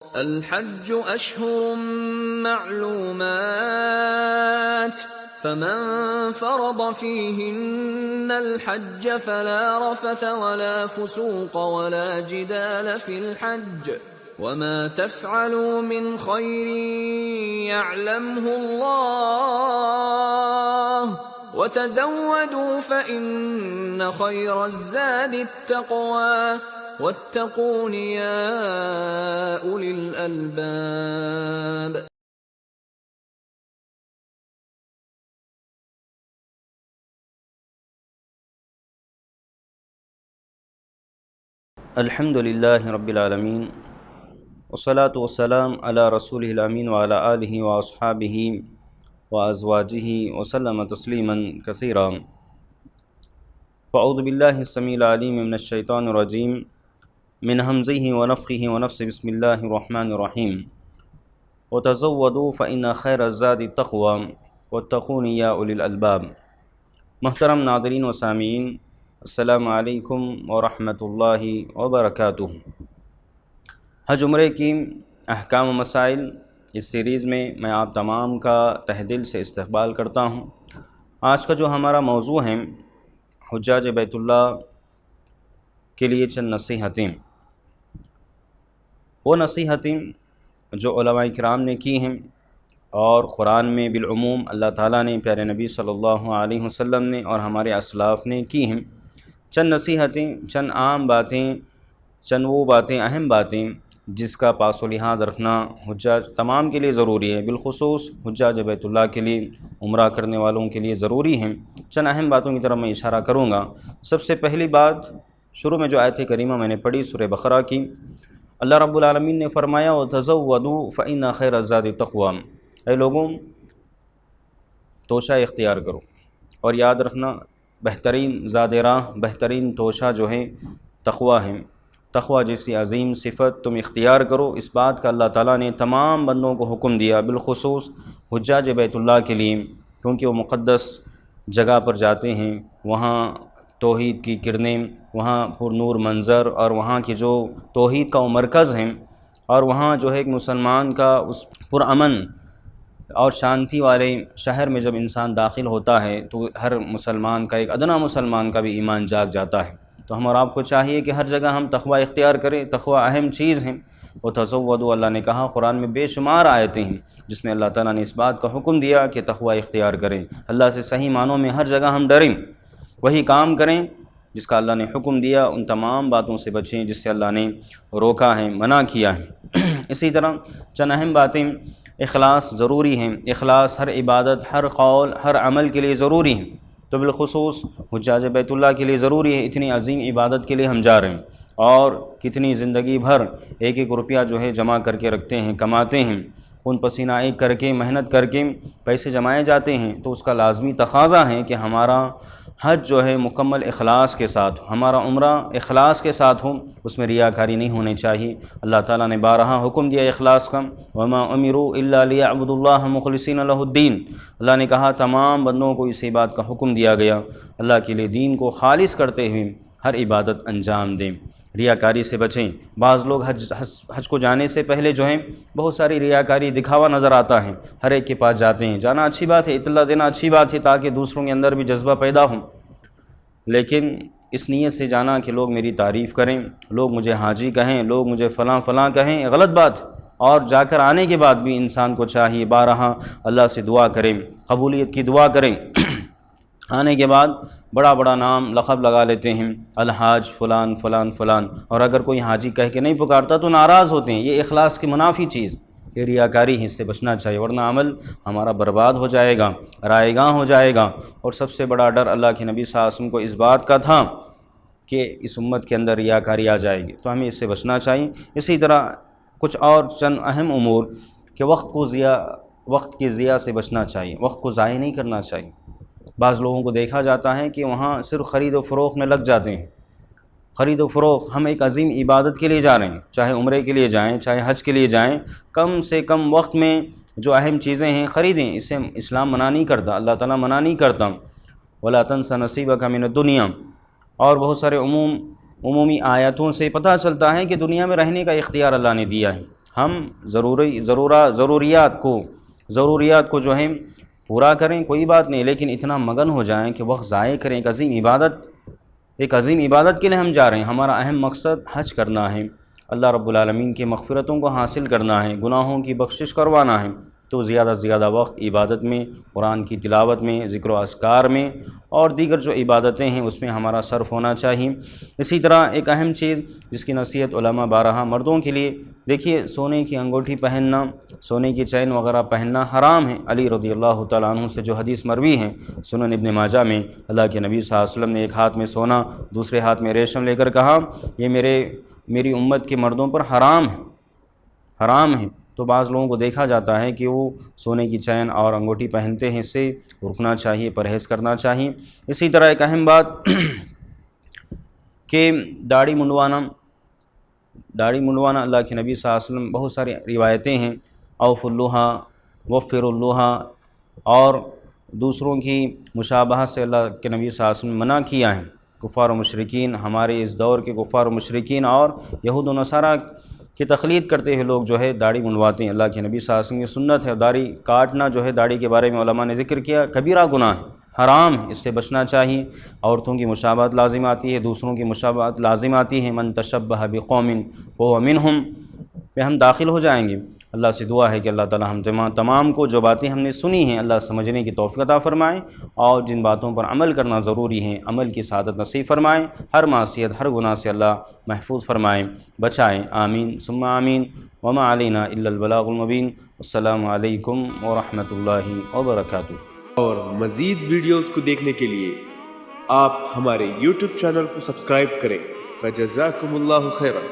الحج أشهر معلومات فمن فرض فيهن الحج فلا رفث ولا فسوق ولا جدال في الحج وما تفعلوا من خير يعلمه الله وتزودوا فإن خير الزاد التقوى واتقون يا أولي الألباب. الحمد لله رب العالمين والصلاة والسلام على رسوله الأمين وعلى آله وأصحابه وأزواجه وسلم تسليما كثيرا. فأعوذ بالله السميع العليم من الشيطان الرجيم من همزه ونفخه ونفسه. بسم الله الرحمن الرحيم. وتزودوا فإن خير الزاد التقوى واتقون يا أولي الألباب. محترم ناظرین و سامعین، السلام علیکم ورحمۃ اللہ وبرکاتہ۔ حج عمرے کی احکام و مسائل اس سیریز میں میں آپ تمام کا تہ دل سے استقبال کرتا ہوں۔ آج کا جو ہمارا موضوع ہے حجاج بیت اللہ کے لیے چند نصیحتیں، وہ نصیحتیں جو علماء کرام نے کی ہیں اور قرآن میں بالعموم اللہ تعالیٰ نے پیارے نبی صلی اللہ علیہ وسلم نے اور ہمارے اسلاف نے کی ہیں۔ چند نصیحتیں، چند عام باتیں، چند وہ باتیں، اہم باتیں جس کا پاس و لحاظ رکھنا حجاج تمام کے لیے ضروری ہے، بالخصوص حجاج بیت اللہ کے لیے، عمرہ کرنے والوں کے لیے ضروری ہیں۔ چند اہم باتوں کی طرف میں اشارہ کروں گا۔ سب سے پہلی بات، شروع میں جو آیت کریمہ میں نے پڑھی سورہ بقرہ کی، اللہ رب العالمین نے فرمایا وَتَزَوَّدُوا فَإِنَّ خَيْرَ الزَّادِ التَّقْوَىٰ، اے لوگوں توشہ اختیار کرو، اور یاد رکھنا بہترین زاد راہ، بہترین توشہ جو ہے تقویٰ ہے۔ تقویٰ جیسی عظیم صفت تم اختیار کرو، اس بات کا اللہ تعالیٰ نے تمام بندوں کو حکم دیا، بالخصوص حجاج بیت اللہ کے لیے، کیونکہ وہ مقدس جگہ پر جاتے ہیں، وہاں توحید کی کرنیں، وہاں پر نور منظر، اور وہاں کی جو توحید کا وہ مرکز ہیں، اور وہاں جو ہے ایک مسلمان کا اس پرامن اور شانتی والے شہر میں جب انسان داخل ہوتا ہے تو ہر مسلمان کا، ایک ادنا مسلمان کا بھی ایمان جاگ جاتا ہے۔ تو ہم اور آپ کو چاہیے کہ ہر جگہ ہم تقویٰ اختیار کریں۔ تقویٰ اہم چیز ہے۔ وَتَزَوَّدُوا، اللہ نے کہا، قرآن میں بے شمار آیتیں ہیں جس میں اللہ تعالیٰ نے اس بات کا حکم دیا کہ تقویٰ اختیار کریں، اللہ سے صحیح معنوں میں ہر جگہ ہم ڈریں، وہی کام کریں جس کا اللہ نے حکم دیا، ان تمام باتوں سے بچیں جس سے اللہ نے روکا ہے، منع کیا ہے۔ اسی طرح چند اہم باتیں، اخلاص ضروری ہیں۔ اخلاص ہر عبادت، ہر قول، ہر عمل کے لیے ضروری ہے، تو بالخصوص حجاج بیت اللہ کے لیے ضروری ہے۔ اتنی عظیم عبادت کے لیے ہم جا رہے ہیں، اور کتنی زندگی بھر ایک ایک روپیہ جو ہے جمع کر کے رکھتے ہیں، کماتے ہیں، خون پسینہ ایک کر کے، محنت کر کے پیسے جمائے جاتے ہیں، تو اس کا لازمی تقاضا ہے کہ ہمارا حج جو ہے مکمل اخلاص کے ساتھ، ہمارا عمرہ اخلاص کے ساتھ ہو، اس میں ریاکاری نہیں ہونی چاہیے۔ اللہ تعالیٰ نے بارہا حکم دیا اخلاص کا، وَمَا أُمِرُوا إِلَّا لِيَعْبُدُوا اللَّهَ مُخْلِصِينَ لَهُ الدِّينَ، اللہ نے کہا تمام بندوں کو اسی بات کا حکم دیا گیا، اللہ کے لیے دین کو خالص کرتے ہوئے ہر عبادت انجام دیں، ریاکاری سے بچیں۔ بعض لوگ حج کو جانے سے پہلے جو ہیں بہت ساری ریاکاری، دکھاوا نظر آتا ہے، ہر ایک کے پاس جاتے ہیں۔ جانا اچھی بات ہے، اطلاع دینا اچھی بات ہے تاکہ دوسروں کے اندر بھی جذبہ پیدا ہو، لیکن اس نیت سے جانا کہ لوگ میری تعریف کریں، لوگ مجھے حاجی کہیں، لوگ مجھے فلاں فلاں کہیں، غلط بات۔ اور جا کر آنے کے بعد بھی انسان کو چاہیے بارہا اللہ سے دعا کریں، قبولیت کی دعا کریں۔ آنے کے بعد بڑا بڑا نام لقب لگا لیتے ہیں، الحاج فلان فلان فلان، اور اگر کوئی حاجی کہہ کے نہیں پکارتا تو ناراض ہوتے ہیں۔ یہ اخلاص کی منافی چیز، یہ ریاکاری ہے، اس سے بچنا چاہیے، ورنہ عمل ہمارا برباد ہو جائے گا، رائے گاں ہو جائے گا۔ اور سب سے بڑا ڈر اللہ کے نبی صلی اللہ علیہ وسلم کو اس بات کا تھا کہ اس امت کے اندر ریاکاری آ جائے گی، تو ہمیں اس سے بچنا چاہیے۔ اسی طرح کچھ اور چند اہم امور کہ وقت کی ضیاع سے بچنا چاہیے، وقت کو ضائع نہیں کرنا چاہیے۔ بعض لوگوں کو دیکھا جاتا ہے کہ وہاں صرف خرید و فروخت میں لگ جاتے ہیں۔ خرید و فروخت، ہم ایک عظیم عبادت کے لیے جا رہے ہیں، چاہے عمرے کے لیے جائیں، چاہے حج کے لیے جائیں، کم سے کم وقت میں جو اہم چیزیں ہیں خریدیں۔ اسے اسلام منع نہیں کرتا، اللہ تعالیٰ منع نہیں کرتا، وَلَا تَنْسَ نَصِيبَكَ مِنَ الدُّنْيَا۔ اور بہت سارے عمومی آیاتوں سے پتہ چلتا ہے کہ دنیا میں رہنے کا اختیار اللہ نے دیا ہے، ہم ضروریات کو جو ہے پورا کریں، کوئی بات نہیں، لیکن اتنا مگن ہو جائیں کہ وقت ضائع کریں۔ ایک عظیم عبادت کے لیے ہم جا رہے ہیں، ہمارا اہم مقصد حج کرنا ہے، اللہ رب العالمین کی مغفرتوں کو حاصل کرنا ہے، گناہوں کی بخشش کروانا ہے، تو زیادہ سے زیادہ وقت عبادت میں، قرآن کی تلاوت میں، ذکر و اذکار میں اور دیگر جو عبادتیں ہیں اس میں ہمارا صرف ہونا چاہیے۔ اسی طرح ایک اہم چیز جس کی نصیحت علماء بارہا مردوں کے لیے، دیکھیے سونے کی انگوٹھی پہننا، سونے کی چین وغیرہ پہننا حرام ہے۔ علی رضی اللہ تعالیٰ عنہ سے جو حدیث مروی ہے سنن ابن ماجہ میں، اللہ کے نبی صلی اللہ علیہ وسلم نے ایک ہاتھ میں سونا دوسرے ہاتھ میں ریشم لے کر کہا یہ میری امت کے مردوں پر حرام ہے۔ تو بعض لوگوں کو دیکھا جاتا ہے کہ وہ سونے کی چین اور انگوٹھی پہنتے ہیں، اس سے رکنا چاہیے، پرہیز کرنا چاہیے۔ اسی طرح ایک اہم بات کہ داڑھی منڈوانا، اللہ کے نبی صلی اللہ علیہ وسلم بہت ساری روایتیں ہیں، اوف اللحا وفر اللحا، اور دوسروں کی مشابہہ سے اللہ کے نبی صلی اللہ علیہ وسلم منع کیا ہے۔ کفار و مشرکین، ہمارے اس دور کے کفار و مشرکین اور یہود و نصارہ کی تقلید کرتے ہوئے لوگ جو ہے داڑھی منڈواتے ہیں۔ اللہ کے نبی صلی اللہ علیہ وسلم کی سنت ہے، داڑھی کاٹنا جو ہے داڑھی کے بارے میں علماء نے ذکر کیا کبیرہ گناہ ہے، حرام ہے، اس سے بچنا چاہیے۔ عورتوں کی مشابہت لازم آتی ہے، دوسروں کی مشابہت لازم آتی ہے، من تشبہ بقوم فہو منہم، پہ ہم داخل ہو جائیں گے۔ اللہ سے دعا ہے کہ اللہ تعالی ہم تمام کو جو باتیں ہم نے سنی ہیں اللہ سمجھنے کی توفیق عطا فرمائیں، اور جن باتوں پر عمل کرنا ضروری ہیں عمل کی سعادت نصیب فرمائیں، ہر معصیت ہر گناہ سے اللہ محفوظ فرمائیں، بچائیں، آمین ثم آمین۔ وما علینا الا البلاغ المبین۔ السلام علیکم ورحمۃ اللہ وبرکاتہ۔ اور مزید ویڈیوز کو دیکھنے کے لیے آپ ہمارے YouTube چینل کو سبسکرائب کریں۔ فجزاکم اللہ خیرا۔